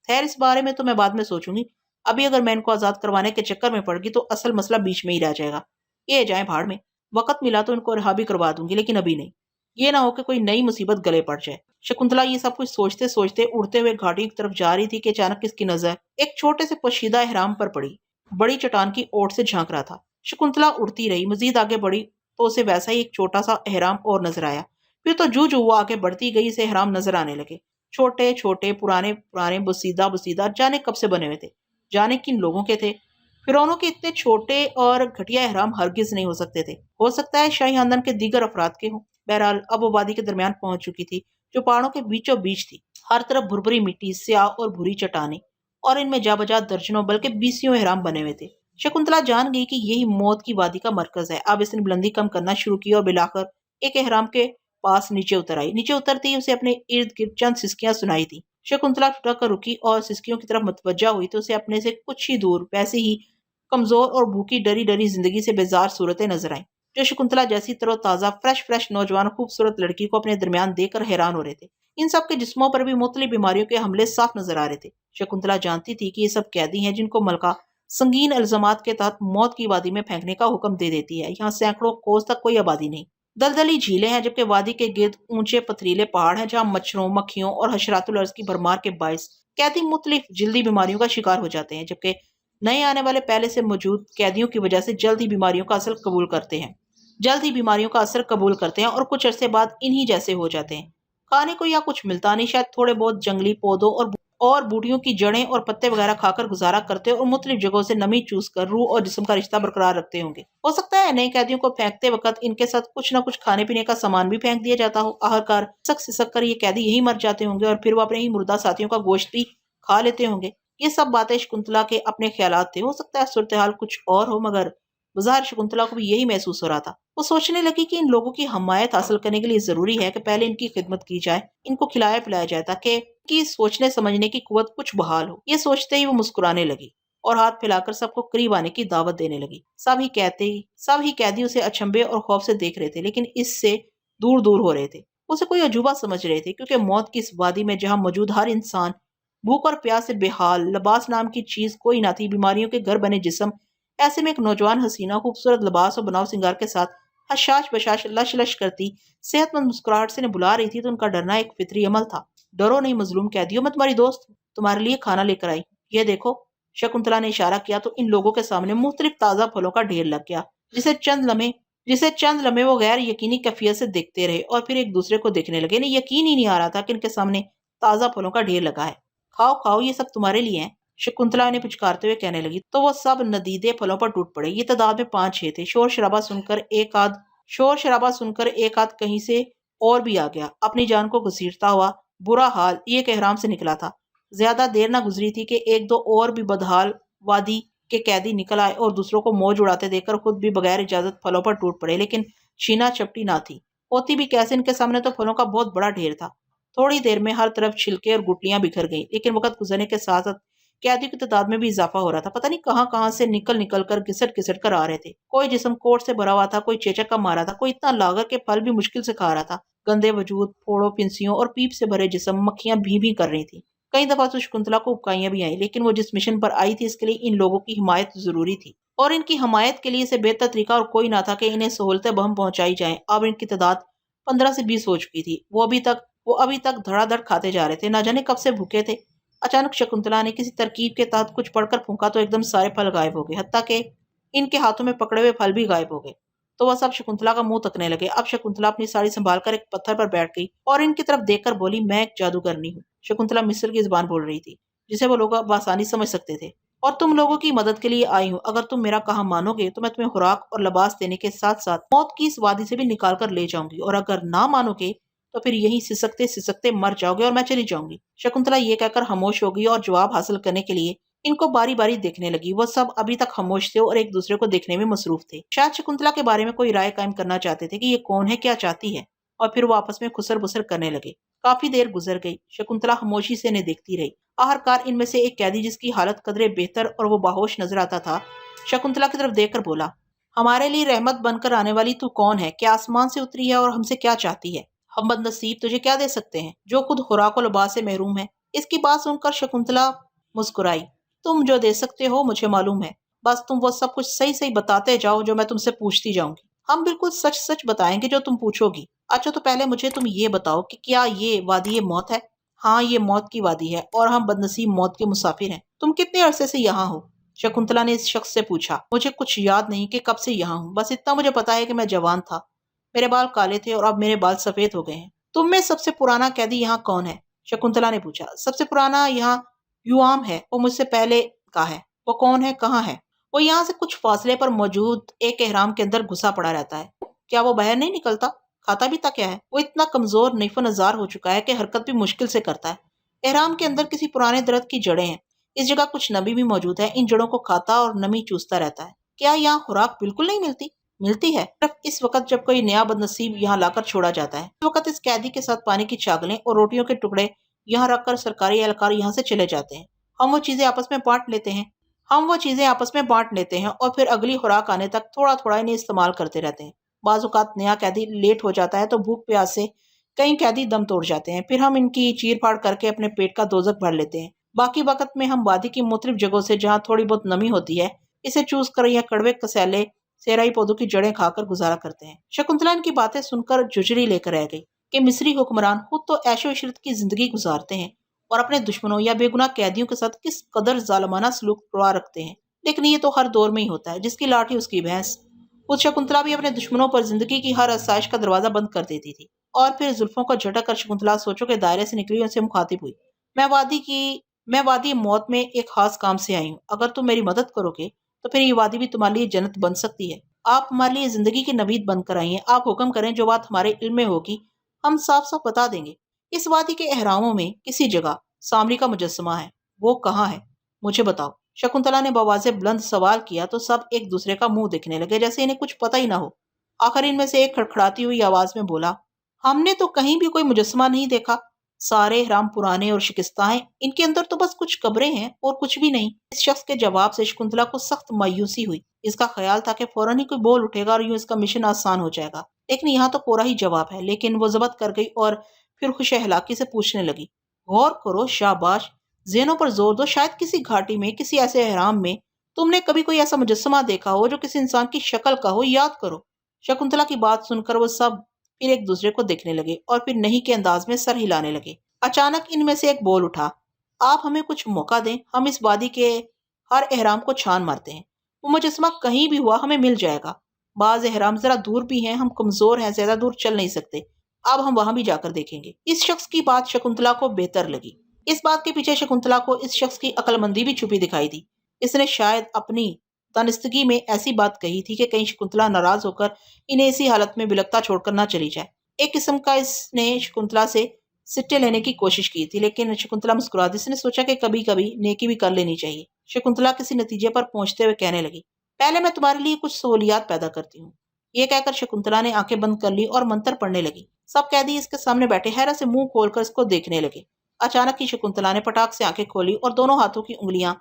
خیر اس بارے میں تو میں بعد میں سوچوں گی، ابھی اگر میں ان کو آزاد کروانے کے چکر میں پڑ گئی تو اصل مسئلہ بیچ میں ہی رہ جائے گا۔ یہ جائیں بھاڑ میں، وقت ملا تو ان کو رہا بھی کروا دوں گی، لیکن ابھی نہیں، یہ نہ ہو کہ کوئی نئی مصیبت گلے پڑ جائے۔ شکنتلا یہ سب کچھ سوچتے سوچتے اڑتے ہوئے گھاٹی کی طرف جا رہی تھی کہ اچانک اس کی نظر ایک چھوٹے سے پوشیدہ احرام پر پڑی، بڑی چٹان کی اوٹ سے جھانک رہا تھا۔ شکنتلا اڑتی رہی، مزید آگے بڑھی تو اسے ویسا ہی ایک چھوٹا سا احرام اور نظر آیا۔ پھر تو جو وہ آگے بڑھتی گئی اسے احرام نظر آنے لگے، چھوٹے چھوٹے پرانے پرانے بسیدہ بسیدہ، جانے کب سے بنے ہوئے تھے، جانے کن لوگوں کے تھے۔ فرعونوں کے اتنے چھوٹے اور گھٹیا احرام ہرگز نہیں ہو سکتے تھے، ہو سکتا ہے شاہی خاندان کے دیگر افراد کے ہوں۔ بہرحال اب وہ وادی کے درمیان پہنچ چکی تھی جو پہاڑوں کے بیچوں بیچ تھی، ہر طرف بھربھری مٹی، سیاہ اور بھوری چٹانیں، اور ان میں جا بجا درجنوں بلکہ بیسیوں احرام بنے ہوئے تھے۔ شکنتلا جان گئی کہ یہی موت کی وادی کا مرکز ہے۔ اب اس نے بلندی کم کرنا شروع کی اور بلاخر ایک احرام کے پاس نیچے اتر آئی۔ نیچے اترتے ہی اسے اپنے ارد گرد چند سسکیاں سنائی تھی۔ شکنتلا ٹھٹک کر رکی اور سسکیوں کی طرف متوجہ ہوئی تو اسے اپنے سے کچھ ہی دور ویسے ہی کمزور اور بھوکی ڈری ڈری زندگی سے بیزار صورتیں نظر آئیں، جو شکنتلا جیسی تر و تازہ فریش نوجوان خوبصورت لڑکی کو اپنے درمیان دیکھ کر حیران ہو رہے تھے۔ ان سب کے جسموں پر بھی مختلف بیماریوں کے حملے صاف نظر آ رہے تھے۔ شکنتلا جانتی تھی کہ یہ سب قیدی ہیں جن کو ملکہ سنگین الزامات کے تحت موت کی وادی میں پھینکنے کا حکم دے دیتی ہے۔ یہاں سینکڑوں کوس تک کوئی آبادی نہیں، دلدلی جھیلیں ہیں، جبکہ وادی کے گرد اونچے پتھریلے پہاڑ ہیں جہاں مچھروں، مکھیوں اور حشرات الارض کی بھرمار کے باعث قیدی مختلف جلدی بیماریوں کا شکار ہو جاتے ہیں، جبکہ نئے آنے والے پہلے سے موجود قیدیوں کی وجہ سے جلد ہی بیماریوں کا اثر قبول کرتے ہیں اور کچھ عرصے بعد انہی جیسے ہو جاتے ہیں۔ کھانے کو یا کچھ ملتا نہیں، شاید تھوڑے بہت جنگلی پودوں اور بوٹیوں کی جڑیں اور پتے وغیرہ کھا کر گزارا کرتے اور مختلف جگہوں سے نمی چوس کر روح اور جسم کا رشتہ برقرار رکھتے ہوں گے۔ ہو سکتا ہے نئے قیدیوں کو پھینکتے وقت ان کے ساتھ کچھ نہ کچھ کھانے پینے کا سامان بھی پھینک دیا جاتا ہو۔ آخرکار سسک کر یہ قیدی یہی مر جاتے ہوں گے اور پھر وہ اپنے ہی مردہ ساتھیوں کا گوشت بھی کھا لیتے ہوں گے۔ یہ سب باتیں شکنتلا کے اپنے خیالات تھے، ہو سکتا ہے صورتحال کچھ اور ہو، مگر بظاہر شکنتلا کو بھی یہی محسوس ہو رہا تھا۔ وہ سوچنے لگی کہ ان لوگوں کی حمایت حاصل کرنے کے لیے ضروری ہے کہ پہلے ان کی خدمت کی جائے، ان کو کھلایا پلایا جائے تاکہ ان کی سوچنے سمجھنے کی قوت کچھ بحال ہو۔ یہ سوچتے ہی وہ مسکرانے لگی اور ہاتھ پھیلا کر سب کو قریب آنے کی دعوت دینے لگی۔ سب ہی قیدی اسے اچنبھے اور خوف سے دیکھ رہے تھے، لیکن اس سے دور دور ہو رہے تھے۔ اسے کوئی عجوبہ سمجھ رہے تھے، کیونکہ موت کی اس وادی میں جہاں موجود ہر انسان بھوک اور پیاس سے بے حال، لباس نام کی چیز کوئی نہ تھی، بیماریوں کے گھر بنے جسم، ایسے میں ایک نوجوان حسینہ خوبصورت لباس اور بناؤ سنگار کے ساتھ حشاش بشاش لش لش کرتی صحت مند مسکراہٹ سے بلا رہی تھی تو ان کا ڈرنا ایک فطری عمل تھا۔ ڈرو نہیں مظلوم قیدیوں، میں تمہاری دوست تمہارے لیے کھانا لے کر آئی، یہ دیکھو۔ شکنتلا نے اشارہ کیا تو ان لوگوں کے سامنے مختلف تازہ پھلوں کا ڈھیر لگ گیا، جسے چند لمحے وہ غیر یقینی کیفیت سے دیکھتے رہے اور پھر ایک دوسرے کو دیکھنے لگے۔ انہیں یقین ہی نہیں آ رہا تھا کہ ان کے سامنے تازہ پھلوں کا ڈھیر لگا ہے۔ کھاؤ کھاؤ، یہ سب تمہارے لیے ہیں، شکنتلا انہیں پچکارتے ہوئے کہنے لگی تو وہ سب ندیدے پھلوں پر ٹوٹ پڑے۔ یہ تعداد میں 5-6 تھے۔ شور شرابہ سن کر ایک آدھ کہیں سے اور بھی آ گیا، اپنی جان کو گھسیٹتا ہوا۔ برا حال یہ ایک احرام سے نکلا تھا۔ زیادہ دیر نہ گزری تھی کہ ایک دو اور بھی بدحال وادی کے قیدی نکل آئے اور دوسروں کو موج اڑاتے دیکھ کر خود بھی بغیر اجازت پھلوں پر ٹوٹ پڑے، لیکن چھینا چپٹی نہ تھی، ہوتی بھی کیسے، ان کے سامنے تو پھلوں کا بہت بڑا ڈھیر تھا۔ تھوڑی دیر میں ہر طرف چھلکے اور گٹلیاں بکھر گئیں، لیکن وقت گزرنے کے ساتھ ساتھ قیدیوں کی تعداد میں بھی اضافہ ہو رہا تھا۔ پتہ نہیں کہاں سے نکل کر گھسٹ کر آ رہے تھے۔ کوئی جسم کوٹ سے بھرا ہوا تھا، کوئی چیچک کا مارا تھا، کوئی اتنا لاغر کہ پھل بھی مشکل سے کھا رہا تھا۔ گندے وجود، پھوڑوں، پھنسیوں اور پیپ سے بھرے جسم، مکھیاں بھی کر رہی تھیں۔ کئی دفعہ تو شکنتلا کو اکائیاں بھی آئیں، لیکن وہ جس مشن پر آئی تھی اس کے لیے ان لوگوں کی حمایت ضروری تھی، اور ان کی حمایت کے لیے اسے بہتر طریقہ اور کوئی نہ تھا کہ انہیں سہولتیں بہم پہنچائی جائیں۔ اب ان کی تعداد 15 سے 20 ہو چکی تھی۔ وہ ابھی تک دھڑا دھڑ کھاتے جا رہے تھے، نہ جانے کب سے بھوکے تھے۔ اچانک شکنتلا نے کسی ترکیب کے تحت کچھ پڑھ کر پھونکا تو ایک دم سارے پھل غائب ہو گئے، حتیٰ کہ ان کے ہاتھوں میں پکڑے ہوئے پھل بھی غائب ہو گئے۔ تو وہ سب شکنتلا کا منہ تکنے لگے۔ اب شکنتلا اپنی ساڑی سنبھال کر ایک پتھر پر بیٹھ گئی اور ان کی طرف دیکھ کر بولی، میں ایک جادوگرنی ہوں۔ شکنتلا مصر کی زبان بول رہی تھی، جسے وہ لوگ بآسانی سمجھ سکتے تھے، اور تم لوگوں کی مدد کے لیے آئی ہوں۔ اگر تم میرا کہا مانو گے تو میں تمہیں خوراک اور لباس دینے کے ساتھ ساتھ موت کی اس وادی سے بھی نکال کر لے جاؤں گی، اور اگر نہ مانو گے تو پھر یہیں سسکتے مر جاؤ گے اور میں چلی جاؤں گی۔ شکنتلا یہ کہہ کر خاموش ہو گئی اور جواب حاصل کرنے کے لیے ان کو باری باری دیکھنے لگی۔ وہ سب ابھی تک خاموش تھے اور ایک دوسرے کو دیکھنے میں مصروف تھے، شاید شکنتلا کے بارے میں کوئی رائے قائم کرنا چاہتے تھے کہ یہ کون ہے، کیا چاہتی ہے، اور پھر وہ آپس میں خسر بسر کرنے لگے۔ کافی دیر گزر گئی، شکنتلا خاموشی سے انہیں دیکھتی رہی۔ آخرکار ان میں سے ایک قیدی، جس کی حالت قدرے بہتر اور وہ باہوش نظر آتا تھا، شکنتلا کی طرف دیکھ کر بولا، ہمارے لیے رحمت بن کر آنے والی تو کون ہے؟ کیا آسمان سے اتری ہے اور ہم سے کیا چاہتی ہے؟ ہم بد نصیب تجھے کیا دے سکتے ہیں جو خود خوراک و لباس سے محروم ہے؟ اس کی بات سن کر شکنتلا مسکرائی۔ تم جو دے سکتے ہو مجھے معلوم ہے، بس تم وہ سب کچھ صحیح صحیح بتاتے جاؤ جو میں تم سے پوچھتی جاؤں گی۔ ہم بالکل سچ سچ بتائیں گے جو تم پوچھو گی۔ اچھا تو پہلے مجھے تم یہ بتاؤ کہ کیا یہ وادی موت ہے؟ ہاں یہ موت کی وادی ہے اور ہم بدنصیب موت کے مسافر ہیں۔ تم کتنے عرصے سے یہاں ہو؟ شکنتلا نے اس شخص سے پوچھا۔ مجھے کچھ یاد نہیں کہ کب سے یہاں ہوں، بس اتنا مجھے پتا ہے کہ میں جوان تھا، میرے بال کالے تھے اور اب میرے بال سفید ہو گئے ہیں۔ تم میں سب سے پرانا قیدی یہاں کون ہے؟ شکنتلا نے پوچھا۔ سب سے پرانا یہاں یوام ہے، وہ مجھ سے پہلے کا ہے۔ وہ کون ہے، کہاں ہے؟ وہ یہاں سے کچھ فاصلے پر موجود ایک احرام کے اندر گھسا پڑا رہتا ہے۔ کیا وہ باہر نہیں نکلتا؟ کھاتا بھی کیا ہے؟ وہ اتنا کمزور نیف و نظار ہو چکا ہے کہ حرکت بھی مشکل سے کرتا ہے۔ احرام کے اندر کسی پرانے درخت کی جڑیں ہیں، اس جگہ کچھ نبی بھی موجود ہے، ان جڑوں کو کھاتا اور نمی چوستا رہتا ہے۔ کیا یہاں خوراک بالکل نہیں ملتی؟ ملتی ہے، صرف اس وقت جب کوئی نیا بدنصیب یہاں لا کر چھوڑا جاتا ہے۔ اس وقت اس قیدی کے ساتھ پانی کی چاگلیں اور روٹیوں کے ٹکڑے یہاں رکھ کر سرکاری اہلکار یہاں سے چلے جاتے ہیں۔ ہم وہ چیزیں آپس میں بانٹ لیتے ہیں اور پھر اگلی خوراک آنے تک تھوڑا تھوڑا انہیں استعمال کرتے رہتے ہیں۔ بعض اوقات نیا قیدی لیٹ ہو جاتا ہے تو بھوک پیاس سے کئی قیدی دم توڑ جاتے ہیں، پھر ہم ان کی چیر پھاڑ کر کے اپنے پیٹ کا دوزخ بھر لیتے ہیں۔ باقی وقت میں ہم وادی کی مختلف جگہوں سے جہاں تھوڑی بہت نمی ہوتی ہے اسے چوس کر یا کڑوے کسیلے سیرائی پودوں کی جڑیں کھا کر گزارا کرتے ہیں۔ شکنتلا ان کی باتیں سن کر ججری لے کر رہ گئی کہ مصری حکمران خود تو عیش و عشرت کی زندگی گزارتے ہیں اور اپنے دشمنوں یا بے گناہ قیدیوں کے ساتھ کس قدر ظالمانہ سلوک روا رکھتے ہیں، لیکن یہ تو ہر دور میں ہی ہوتا ہے، جس کی لاٹھی اس کی بھینس۔ خود شکنتلا بھی اپنے دشمنوں پر زندگی کی ہر آسائش کا دروازہ بند کر دیتی تھی۔ اور پھر زلفوں کو جھٹک کر شکنتلا سوچوں کے دائرے سے نکلی اور ان سے مخاطب ہوئی۔ میں وادی موت میں ایک خاص کام سے آئی ہوں، اگر تم میری مدد کرو گے تو پھر یہ وادی بھی تمہارے لیے جنت بن سکتی ہے۔ آپ ہمارے لیے زندگی کی نوید بن کر آئی ہیں، آپ حکم کریں، جو بات ہمارے علم میں ہوگی ہم صاف صاف بتا دیں گے۔ اس وادی کے احراموں میں کسی جگہ سامری کا مجسمہ ہے، وہ کہاں ہے؟ مجھے بتاؤ۔ شکنتلا نے بواز بلند سوال کیا تو سب ایک دوسرے کا منہ دیکھنے لگے جیسے انہیں کچھ پتہ ہی نہ ہو۔ آخر ان میں سے ایک کھڑکھڑاتی ہوئی آواز میں بولا، ہم نے تو کہیں بھی کوئی مجسمہ نہیں دیکھا، سارے احرام پرانے اور شکستہ ہیں، ان کے اندر تو بس کچھ قبریں ہیں اور کچھ بھی نہیں۔ اس شخص کے جواب سے شکنتلا کو سخت مایوسی ہوئی۔ اس کا خیال تھا کہ فوراً ہی کوئی بول اٹھے گا اور یوں اس کا مشن آسان ہو جائے گا، لیکن یہاں تو کوڑا ہی جواب ہے۔ لیکن وہ ضبط کر گئی اور پھر خوش اخلاقی سے پوچھنے لگی، غور کرو، شاباش، ذہنوں پر زور دو، شاید کسی گھاٹی میں کسی ایسے احرام میں تم نے کبھی کوئی ایسا مجسمہ دیکھا ہو جو کسی انسان کی شکل کا ہو، یاد کرو۔ شکنتلا کی بات سن کر وہ سب پھر ایک دوسرے کو دیکھنے لگے اور پھر نہیں کے انداز میں سر ہلانے لگے۔ اچانک ان میں سے ایک بول اٹھا، آپ ہمیں کچھ موقع دیں، ہم اس وادی کے ہر احرام کو چھان مارتے ہیں، وہ مجسمہ کہیں بھی ہوا ہمیں مل جائے گا۔ بعض احرام ذرا دور بھی ہیں، ہم کمزور ہیں، زیادہ دور چل نہیں سکتے، اب ہم وہاں بھی جا کر دیکھیں گے۔ اس شخص کی بات شکنتلا کو بہتر لگی۔ اس بات کے پیچھے شکنتلا کو اس شخص کی عقل مندی بھی چھپی دکھائی دی۔ اس نے شاید اپنی دانستگی میں ایسی بات کہی تھی کہ کہیں شکنتلا ناراض ہو کر انہیں اسی حالت میں بلکتا چھوڑ کر نہ چلی جائے۔ ایک قسم کا اس نے شکنتلا سے سٹے لینے کی کوشش کی تھی، لیکن شکنتلا مسکرا دی۔ اس نے سوچا کہ کبھی کبھی نیکی بھی کر لینی چاہیے۔ شکنتلا کسی نتیجے پر پہنچتے ہوئے کہنے لگی، پہلے میں تمہارے لیے کچھ سہولیات پیدا کرتی ہوں۔ یہ کہہ کر شکنتلا نے آنکھیں بند کر لی اور منتر پڑھنے لگی۔ سب قیدی اس کے سامنے بیٹھے حیرت سے منہ کھول کر اس کو دیکھنے لگے۔ اچانک ہی شکنتلا نے پٹاخ سے آنکھیں کھولی اور دونوں ہاتھوں کی انگلیاں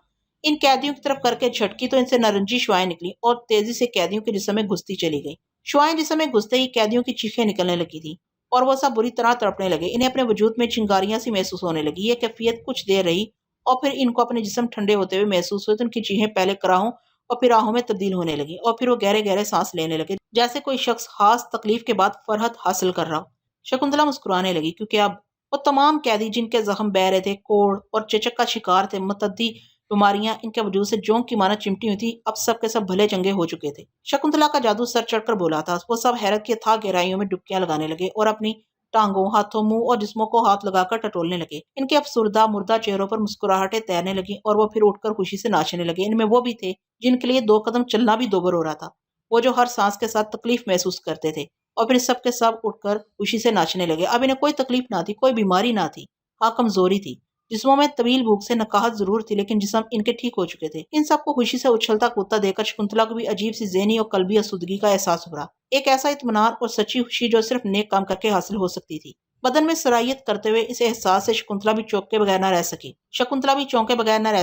ان قیدیوں کی طرف کر کے جھٹکی تو ان سے نارنجی شعاعیں نکلی اور تیزی سے قیدیوں کے جسم میں گھستی چلی گئی۔ شعاعیں جسم میں گھستے ہی قیدیوں کی چیخیں نکلنے لگی تھی اور وہ سب بری طرح تڑپنے لگے۔ انہیں اپنے وجود میں چنگاریاں سی محسوس ہونے لگی۔ یہ کیفیت کچھ دیر رہی اور پھر ان کو اپنے جسم ٹھنڈے ہوتے ہوئے محسوس ہوئے تو ان کی چیخیں پہلے کراہوں اور پھر آہوں میں تبدیل ہونے لگی اور پھر وہ گہرے گہرے سانس لینے لگے جیسے کوئی شخص خاص تکلیف کے بعد فرحت حاصل کر رہا ہو۔ شکنتلا مسکرانے لگی کیونکہ اب وہ تمام قیدی جن کے زخم بہ رہے تھے، کوڑ اور چچک کا شکار تھے، متعدی بیماریاں ان کے وجود سے جونک کی مانند چمٹی ہوئی تھی، اب سب کے سب بھلے چنگے ہو چکے تھے۔ شکنتلا کا جادو سر چڑھ کر بولا تھا۔ وہ سب حیرت کی اتھاہ گہرائیوں میں ڈبکیاں لگانے لگے اور اپنی ٹانگوں، ہاتھوں، منہ اور جسموں کو ہاتھ لگا کر ٹٹولنے لگے۔ ان کے افسردہ مردہ چہروں پر مسکراہٹیں تیرنے لگیں اور وہ پھر اٹھ کر خوشی سے ناچنے لگے۔ ان میں وہ بھی تھے جن کے لیے 2 قدم چلنا بھی دوبر ہو رہا تھا، وہ جو ہر سانس کے ساتھ تکلیف محسوس کرتے تھے اور پھر سب کے سب اٹھ کر خوشی سے ناچنے لگے۔ اب انہیں کوئی تکلیف نہ تھی، کوئی بیماری نہ تھی، ہاں کمزوری تھی۔ جسموں میں طویل بھوک سے نکاہت ضرور تھی لیکن جسم ان کے ٹھیک ہو چکے تھے۔ ان سب کو خوشی سے اچھلتا کودتا دیکھ کر شکنتلا کو بھی عجیب سی ذہنی اور قلبی آسودگی کا احساس ہو رہا، ایک ایسا اطمینان اور سچی خوشی جو صرف نیک کام کر کے حاصل ہو سکتی تھی۔ بدن میں سرایت کرتے ہوئے اس احساس سے شکنتلا بھی چونکے بغیر نہ رہ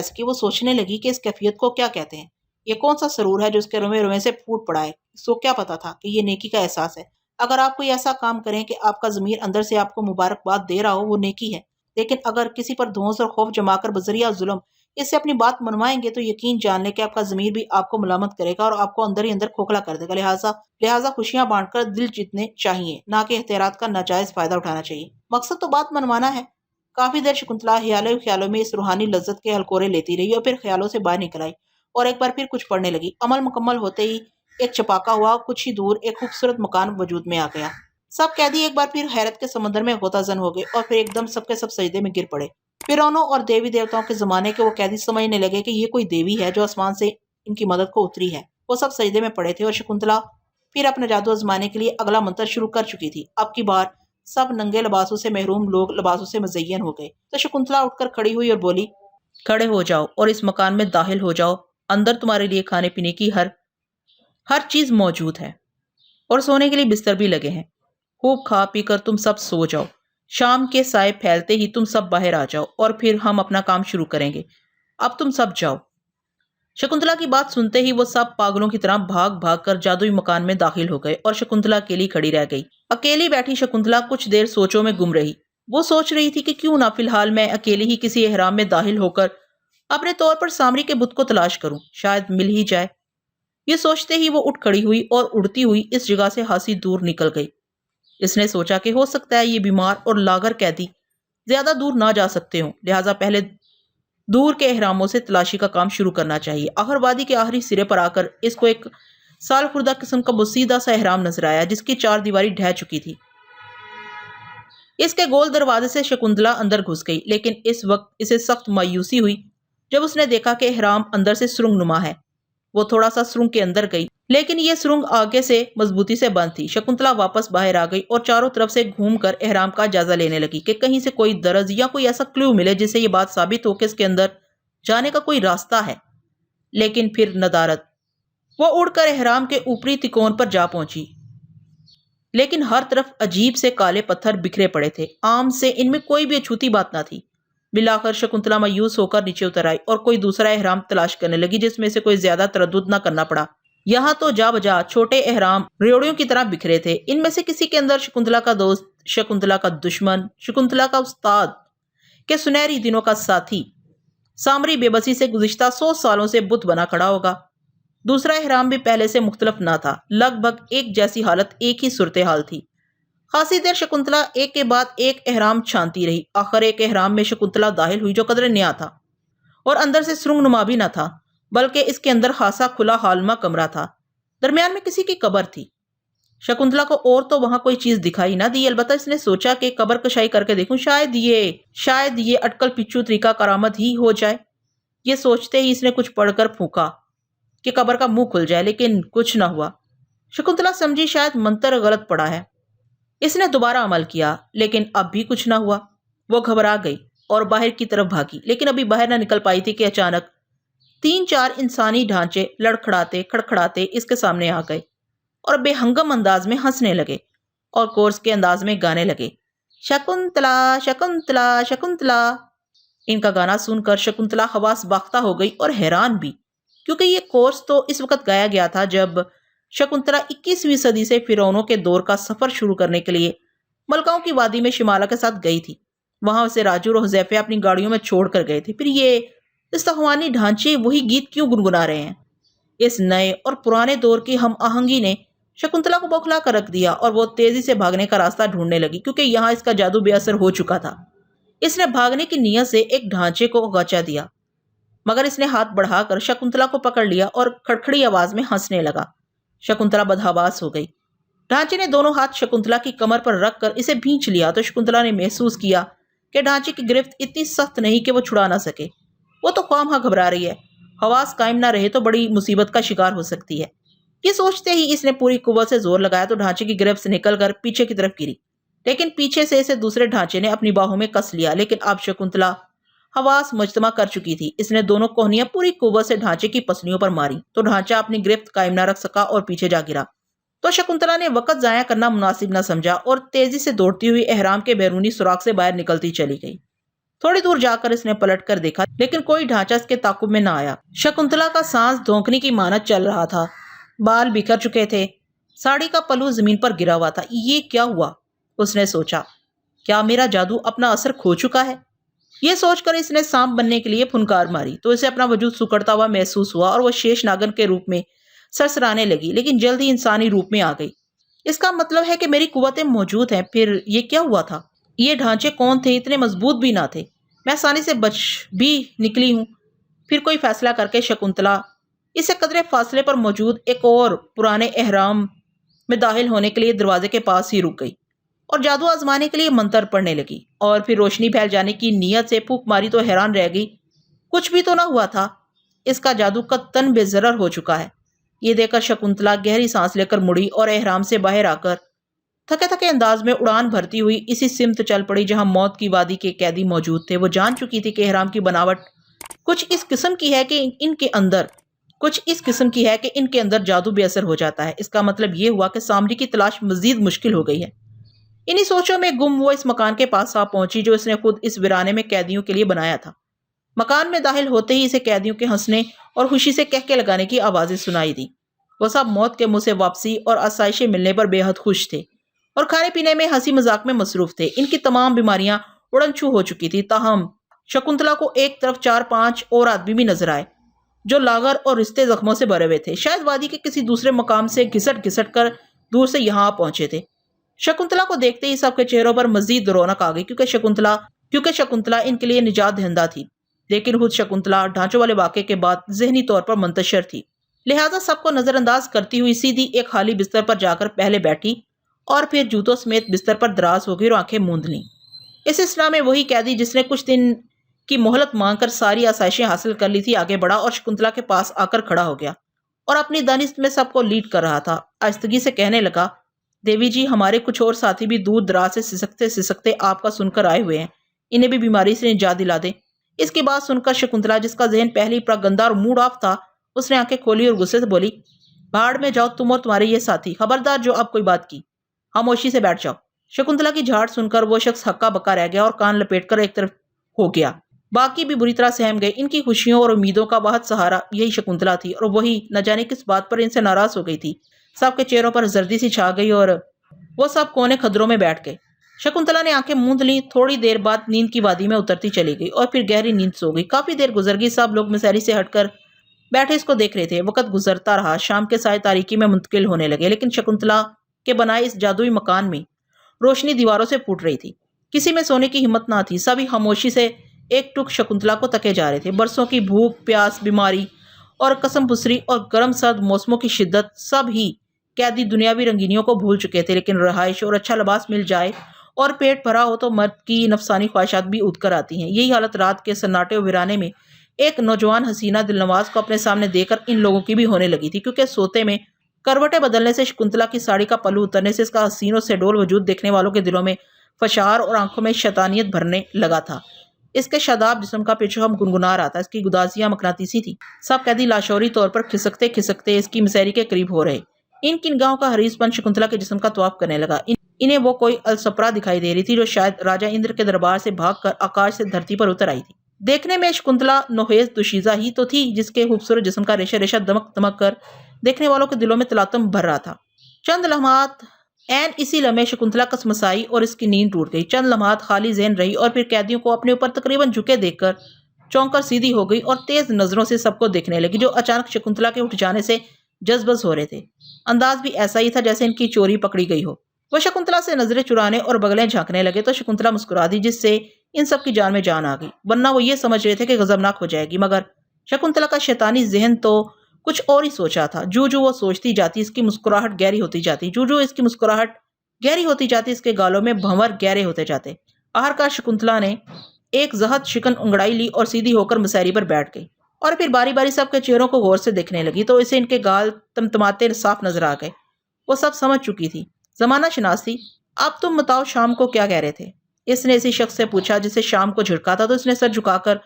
سکی۔ وہ سوچنے لگی کہ اس کیفیت کو کیا کہتے ہیں، یہ کون سا سرور ہے جو اس کے روئے روئے سے پھوٹ پڑا ہے۔ اس کو کیا پتا تھا کہ یہ نیکی کا احساس ہے۔ اگر آپ کوئی ایسا کام کریں کہ آپ کا ضمیر اندر سے آپ کو مبارکباد دے رہا ہو، وہ نیکی ہے۔ لیکن اگر کسی پر دھونس اور خوف جما کر بذریعہ ظلم اس سے اپنی بات منوائیں گے تو یقین جان لیں کہ آپ کا ضمیر بھی آپ کو ملامت کرے گا اور آپ کو اندر ہی اندر کھوکھلا کر دے گا۔ لہٰذا خوشیاں بانٹ کر دل جیتنے چاہیے، نہ کہ اختیارات کا ناجائز فائدہ اٹھانا چاہیے۔ مقصد تو بات منوانا ہے۔ کافی دیر شکنتلا خیالوں میں اس روحانی لذت کے ہلکورے لیتی رہی اور پھر خیالوں سے باہر نکل آئی اور ایک بار پھر کچھ پڑھنے لگی۔ عمل مکمل ہوتے ہی ایک چپاکا ہوا، کچھ ہی دور ایک خوبصورت مکان وجود میں آ گیا۔ سب قیدی ایک بار پھر حیرت کے سمندر میں غوطہ زن ہو گئے اور پھر ایک دم سب کے سب سجدے میں گر پڑے۔ فرعونوں اور دیوی دیوتاؤں کے زمانے کے وہ قیدی سمجھنے لگے کہ یہ کوئی دیوی ہے جو آسمان سے ان کی مدد کو اتری ہے۔ وہ سب سجدے میں پڑے تھے اور شکنتلا پھر اپنا جادو آزمانے کے لیے اگلا منتر شروع کر چکی تھی۔ اب کی بار سب ننگے لباسوں سے محروم لوگ لباسوں سے مزین ہو گئے تو شکنتلا اٹھ کر کھڑی ہوئی اور بولی، کھڑے ہو جاؤ اور اس مکان میں داخل ہو جاؤ۔ اندر تمہارے لیے کھانے پینے کی ہر چیز موجود ہے اور سونے کے لیے بستر بھی لگے ہیں۔ خوب کھا پی کر تم سب سو جاؤ۔ شام کے سائے پھیلتے ہی تم سب باہر آ جاؤ اور پھر ہم اپنا کام شروع کریں گے۔ اب تم سب جاؤ۔ شکنتلا کی بات سنتے ہی وہ سب پاگلوں کی طرح بھاگ بھاگ کر جادوئی مکان میں داخل ہو گئے اور شکنتلا اکیلی کھڑی رہ گئی۔ اکیلی بیٹھی شکنتلا کچھ دیر سوچوں میں گم رہی۔ وہ سوچ رہی تھی کہ کیوں نہ فی الحال میں اکیلی ہی کسی احرام میں داخل ہو کر اپنے طور پر سامری کے بت کو تلاش کروں، شاید مل ہی جائے۔ یہ سوچتے ہی وہ اٹھ کھڑی ہوئی اور اڑتی ہوئی اس جگہ سے خاصی دور نکل گئی۔ اس نے سوچا کہ ہو سکتا ہے یہ بیمار اور لاغر قیدی زیادہ دور نہ جا سکتے ہوں، لہٰذا پہلے دور کے احراموں سے تلاشی کا کام شروع کرنا چاہیے۔ آخر وادی کے آخری سرے پر آ کر اس کو ایک سال خوردہ قسم کا بوسیدہ سا احرام نظر آیا جس کی 4 دیواری ڈھہ چکی تھی۔ اس کے گول دروازے سے شکنتلا اندر گھس گئی، لیکن اس وقت اسے سخت مایوسی ہوئی جب اس نے دیکھا کہ احرام اندر سے سرنگ نما ہے۔ وہ تھوڑا سا سرنگ کے اندر گئی، لیکن یہ سرنگ آگے سے مضبوطی سے بند تھی۔ شکنتلا واپس باہر آ گئی اور چاروں طرف سے گھوم کر احرام کا جائزہ لینے لگی کہ کہیں سے کوئی درز یا کوئی ایسا کلیو ملے جس سے یہ بات ثابت ہو کہ اس کے اندر جانے کا کوئی راستہ ہے۔ لیکن پھر ندارت، وہ اڑ کر احرام کے اوپری تکون پر جا پہنچی، لیکن ہر طرف عجیب سے کالے پتھر بکھرے پڑے تھے، عام سے ان میں کوئی بھی اچھوتی بات نہ تھی۔ بالآخر شکنتلا مایوس ہو کر نیچے اتر آئی اور کوئی دوسرا احرام تلاش کرنے لگی جس میں سے کوئی زیادہ تردد نہ کرنا پڑا۔ یہاں تو جا بجا چھوٹے احرام ریوڑیوں کی طرح بکھرے تھے۔ ان میں سے کسی کے اندر شکنتلا کا دوست، شکنتلا کا دشمن، شکنتلا کا استاد کے سنہری دنوں کا ساتھی سامری بے بسی سے گزشتہ 100 سالوں سے بت بنا کھڑا ہوگا۔ دوسرا احرام بھی پہلے سے مختلف نہ تھا، لگ بھگ ایک جیسی حالت، ایک ہی صورتحال تھی۔ خاصی دیر شکنتلا ایک کے بعد ایک احرام چھانتی رہی۔ آخر ایک احرام میں شکنتلا داخل ہوئی جو قدرے نیا تھا اور اندر سے سرنگ نما بھی نہ تھا، بلکہ اس کے اندر خاصا کھلا حالما کمرہ تھا۔ درمیان میں کسی کی قبر تھی۔ شکنتلا کو اور تو وہاں کوئی چیز دکھائی نہ دی، البتہ اس نے سوچا کہ قبر کشائی کر کے دیکھوں، شاید یہ اٹکل پچو طریقہ کارآمد ہی ہو جائے۔ یہ سوچتے ہی اس نے کچھ پڑھ کر پھونکا کہ قبر کا منہ کھل جائے، لیکن کچھ نہ ہوا۔ شکنتلا سمجھی شاید منتر غلط پڑا ہے۔ اس نے دوبارہ عمل کیا، لیکن اب بھی کچھ نہ ہوا۔ وہ گھبرا گئی اور باہر کی طرف بھاگی، لیکن ابھی باہر نہ نکل پائی تھی کہ اچانک 3-4 انسانی ڈھانچے لڑکھڑاتے کھڑکھڑاتے اس کے سامنے آ گئے اور بے ہنگم انداز میں ہنسنے لگے اور کورس کے انداز میں گانے لگے، شکنتلا شکنتلا شکنتلا۔ ان کا گانا سن کر شکنتلا حواس باختہ ہو گئی اور حیران بھی، کیونکہ یہ کورس تو اس وقت گایا گیا تھا جب شکنتلا 21ویں صدی سے فرعونوں کے دور کا سفر شروع کرنے کے لیے ملکاؤں کی وادی میں شمالہ کے ساتھ گئی تھی۔ وہاں اسے راجو اور حذیفہ اپنی گاڑیوں میں چھوڑ کر گئے تھے۔ پھر یہ استخوانی ڈھانچے وہی گیت کیوں گنگنا رہے ہیں؟ اس نئے اور پرانے دور کی ہم آہنگی نے شکنتلا کو بوکھلا کر رکھ دیا اور وہ تیزی سے بھاگنے کا راستہ ڈھونڈنے لگی، کیونکہ یہاں اس کا جادو بے اثر ہو چکا تھا۔ اس نے بھاگنے کی نیت سے ایک ڈھانچے کو گچا دیا، مگر اس نے ہاتھ بڑھا کر شکنتلا کو پکڑ لیا اور کھڑکھڑی آواز میں ہنسنے لگا۔ شکنتلا بدحواس ہو گئی۔ ڈھانچے نے دونوں ہاتھ شکنتلا کی کمر پر رکھ کر اسے بھینچ لیا تو شکنتلا نے محسوس کیا کہ ڈھانچے کی گرفت اتنی سخت نہیں کہ وہ چھڑا نہ سکے۔ وہ تو خواہ مخواہ گھبرا رہی ہے، حواس قائم نہ رہے تو بڑی مصیبت کا شکار ہو سکتی ہے۔ یہ سوچتے ہی اس نے پوری قوت سے زور لگایا تو ڈھانچے کی گرفت سے نکل کر پیچھے کی طرف گری، لیکن پیچھے سے اسے دوسرے ڈھانچے نے اپنی باہوں میں کس لیا۔ لیکن اب شکنتلا حواس مجتمع کر چکی تھی۔ اس نے دونوں کوہنیاں پوری قوت سے ڈھانچے کی پسلیوں پر ماری تو ڈھانچہ اپنی گرفت قائم نہ رکھ سکا اور پیچھے جا گرا۔ تو شکنتلا نے وقت ضائع کرنا مناسب نہ سمجھا اور تیزی سے دوڑتی ہوئی احرام کے بیرونی سوراخ سے باہر نکلتی چلی گئی۔ تھوڑی دور جا کر اس نے پلٹ کر دیکھا، لیکن کوئی ڈھانچہ اس کے تعاقب میں نہ آیا۔ شکنتلا کا سانس دھونکنے کی مانند چل رہا تھا، بال بکھر چکے تھے، ساڑی کا پلو زمین پر گرا ہوا تھا۔ یہ کیا ہوا؟ اس نے سوچا۔ کیا میرا جادو اپنا اثر کھو چکا ہے؟ یہ سوچ کر اس نے سانپ بننے کے لیے پھنکار ماری تو اسے اپنا وجود سکڑتا ہوا محسوس ہوا اور وہ شیش ناگن کے روپ میں سرسرانے لگی، لیکن جلد ہی انسانی روپ میں آ گئی۔ اس کا مطلب ہے کہ میری قوتیں موجود ہیں۔ پھر یہ کیا ہوا تھا؟ یہ ڈھانچے کون تھے؟ اتنے مضبوط بھی نہ تھے۔ میں آسانی سے بچ بھی نکلی ہوں۔ پھر کوئی فیصلہ کر کے شکنتلا اس سے قدرے فاصلے پر موجود ایک اور پرانے احرام میں داخل ہونے کے لیے دروازے کے پاس ہی رک گئی اور جادو آزمانے کے لیے منتر پڑھنے لگی، اور پھر روشنی پھیل جانے کی نیت سے پھونک ماری تو حیران رہ گئی۔ کچھ بھی تو نہ ہوا تھا، اس کا جادو قطعاً بے ضرر ہو چکا ہے۔ یہ دیکھ کر شکنتلا گہری سانس لے کر مڑی اور احرام سے باہر آ کر تھکے تھکے انداز میں اڑان بھرتی ہوئی اسی سمت چل پڑی جہاں موت کی وادی کے قیدی موجود تھے۔ وہ جان چکی تھی کہ احرام کی بناوٹ کچھ اس قسم کی ہے کہ ان کے اندر جادو بے اثر ہو جاتا ہے۔ اس کا مطلب یہ ہوا کہ سامری کی تلاش مزید مشکل ہو گئی ہے۔ انہی سوچوں میں گم وہ اس مکان کے پاس آ پہنچی جو اس نے خود اس ویرانے میں قیدیوں کے لیے بنایا تھا۔ مکان میں داخل ہوتے ہی اسے قیدیوں کے ہنسنے اور خوشی سے کہکے لگانے کی آوازیں سنائی دی۔ وہ سب موت کے منہ سے واپسی اور آسائشیں ملنے پر بے حد خوش تھے اور کھانے پینے میں ہنسی مذاق میں مصروف تھے۔ ان کی تمام بیماریاں اڑن چھو ہو چکی تھی، تاہم شکنتلا کو ایک طرف 4-5 اور آدمی بھی نظر آئے جو لاغر اور رشتے زخموں سے بھرے ہوئے تھے، شاید وادی کے کسی دوسرے مقام سے گھسٹ گھسٹ کر دور سے یہاں آ پہنچے تھے۔ شکنتلا کو دیکھتے ہی سب کے چہروں پر مزید رونق آ گئی کیونکہ شکنتلا ان کے لیے نجات دہندہ تھی، لیکن خود شکنتلا ڈھانچوں والے واقعے کے بعد ذہنی طور پر منتشر تھی، لہٰذا سب کو نظر انداز کرتی ہوئی سیدھی ایک خالی بستر پر جا کر پہلے بیٹھی اور پھر جوتوں سمیت بستر پر دراز ہو گئی اور آنکھیں موند لیں۔ اس اصطلاح میں وہی قیدی جس نے کچھ دن کی مہلت مانگ کر ساری آسائشیں حاصل کر لی تھی آگے بڑھا اور شکنتلا کے پاس آ کر کھڑا ہو گیا اور اپنی دانست میں سب کو لیڈ کر رہا تھا۔ آہستگی سے کہنے لگا، دیوی جی، ہمارے کچھ اور ساتھی بھی دور دراز سے سسکتے آپ کا سن کر آئے ہوئے ہیں، انہیں بھی بیماری سے نجات دلا دیں۔ اس کی بات سن کر شکنتلا، جس کا ذہن پہلی پراگندہ اور موڈ آف تھا، اس نے آنکھیں کھولی اور غصے سے بولی، بھاڑ میں جاؤ تم اور تمہارے یہ ساتھی، خبردار جو اب کوئی بات کی، خاموشی سے بیٹھ جاؤ۔ شکنتلا کی جھاڑ سن کر وہ شخص ہکا بکا رہ گیا اور کان لپیٹ کر ایک طرف ہو گیا۔ باقی بھی بری طرح سہم گئے۔ ان کی خوشیوں اور امیدوں کا واحد سہارا یہی شکنتلا تھی اور وہی نہ جانے کس بات پر ان سے ناراض ہو گئی تھی۔ سب کے چہروں پر زردی سی چھا گئی اور وہ سب کونے خدروں میں بیٹھ گئے۔ شکنتلا نے آنکھیں موند لیں، تھوڑی دیر بعد نیند کی وادی میں اترتی چلی گئی اور پھر گہری نیند سو گئی۔ کافی دیر گزر گئی، سب لوگ مسحری سے ہٹ کر بیٹھے اس کو دیکھ رہے تھے۔ وقت گزرتا رہا، شام کے سائے تاریکی میں منتقل ہونے لگے، لیکن شکنتلا کے بنائے اس جادوئی مکان میں روشنی دیواروں سے پھوٹ رہی تھی۔ کسی میں سونے کی ہمت نہ تھی، سبھی خاموشی سے ایک ٹک شکنتلا کو تکے جا رہے تھے۔ برسوں کی بھوک پیاس، بیماری اور قسم پسری اور گرم سرد موسموں کی شدت، سب ہی قیدی دنیاوی رنگینیوں کو بھول چکے تھے، لیکن رہائش اور اچھا لباس مل جائے اور پیٹ بھرا ہو تو مرد کی نفسانی خواہشات بھی اٹھ کر آتی ہیں۔ یہی حالت رات کے سناٹے و ویرانے میں ایک نوجوان حسینہ دل نواز کو اپنے سامنے دے کر ان لوگوں کی بھی ہونے لگی تھی، کیونکہ سوتے میں کروٹیں بدلنے سے، شکنتلا کی ساڑی کا پلو اترنے سے اس کا حسین و سڈول وجود دیکھنے والوں کے دلوں میں فشار اور آنکھوں میں شیطانیت بھرنے لگا تھا۔ اس کے شاداب جسم کا پیچھو ہم گنگنا رہا تھا، اس کی گدازیاں مقناطیسی تھی۔ سب قیدی لاشعوری طور پر کھسکتے کھسکتے اس کی مسحری کے قریب ہو رہے۔ ان کی نگاہوں کا حریص پن شکنتلا کے جسم کا طواف کرنے لگا۔ انہیں وہ کوئی السپرا دکھائی دے رہی تھی جو شاید راجہ اندر کے دربار سے بھاگ کر آکاش سے دھرتی پر اتر آئی تھی۔ دیکھنے میں شکنتلا نوخیز دوشیزہ ہی تو تھی، جس کے خوبصورت جسم کا ریشہ ریشہ دمک دمک کر دیکھنے والوں کے دلوں میں تلاطم بھر رہا تھا۔ چند لمحات، عین اسی لمحے شکنتلا کسمسائی اور اس کی نیند ٹوٹ گئی۔ چند لمحات خالی ذہن رہی اور پھر قیدیوں کو اپنے اوپر تقریباً جھکے دیکھ کر چونک کر سیدھی ہو گئی اور تیز نظروں سے سب کو دیکھنے لگی، جو اچانک شکنتلا کے اٹھ جانے سے جذبز ہو رہے تھے۔ انداز بھی ایسا ہی تھا جیسے ان کی چوری پکڑی گئی ہو۔ وہ شکنتلا سے نظریں چرانے اور بغلیں جھانکنے لگے تو شکنتلا مسکرا دی، جس سے ان سب کی جان میں جان آ گئی، ورنہ وہ یہ سمجھ رہے تھے کہ غضبناک ہو جائے گی، مگر شکنتلا کا شیطانی ذہن تو کچھ اور ہی سوچا تھا۔ جو وہ سوچتی جاتی، اس کی مسکراہٹ گہری ہوتی جاتی، جو اس کی مسکراہٹ گہری ہوتی جاتی، اس کے گالوں میں بھنور گہرے ہوتے جاتے۔ آخرکار شکنتلا نے ایک زہد شکن انگڑائی لی اور سیدھی ہو کر مسحری پر بیٹھ گئی اور پھر باری باری سب کے چہروں کو غور سے دیکھنے لگی تو اسے ان کے گال تمتماتے صاف نظر آ گئے۔ وہ سب سمجھ چکی تھی، زمانہ شناس تھی۔ اب تم بتاؤ شام کو کیا کہہ رہے تھے؟ اس نے اسی شخص سے پوچھا جسے شام کو جھڑکا تھا، تو اس نے سر جھکا کر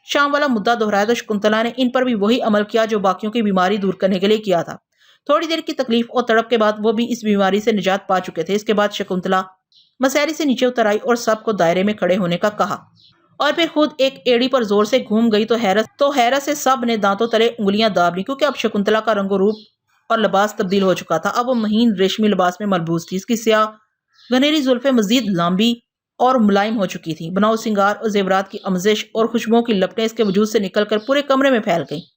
شام والا مدعا دہرایا تو شکنتلا نے ان پر بھی وہی عمل کیا جو باقیوں کی بیماری دور کرنے کے لیے کیا تھا۔ تھوڑی دیر کی تکلیف اور تڑپ کے بعد وہ بھی اس بیماری سے نجات پا چکے تھے۔ اس کے بعد شکنتلا مسحری سے نیچے اتر آئی اور سب کو دائرے میں کھڑے ہونے کا کہا اور پھر خود ایک ایڑی پر زور سے گھوم گئی تو حیرت سے سب نے دانتوں تلے انگلیاں داب لی، کیونکہ اب شکنتلا کا رنگ و روپ اور لباس تبدیل ہو چکا تھا۔ اب وہ مہین ریشمی لباس میں ملبوس تھی۔ اس کی سیاہ گھنیری زلفیں مزید لمبی اور ملائم ہو چکی تھی۔ بناؤ سنگار اور زیورات کی آمیزش اور خوشبوؤں کی لپٹیں اس کے وجود سے نکل کر پورے کمرے میں پھیل گئیں۔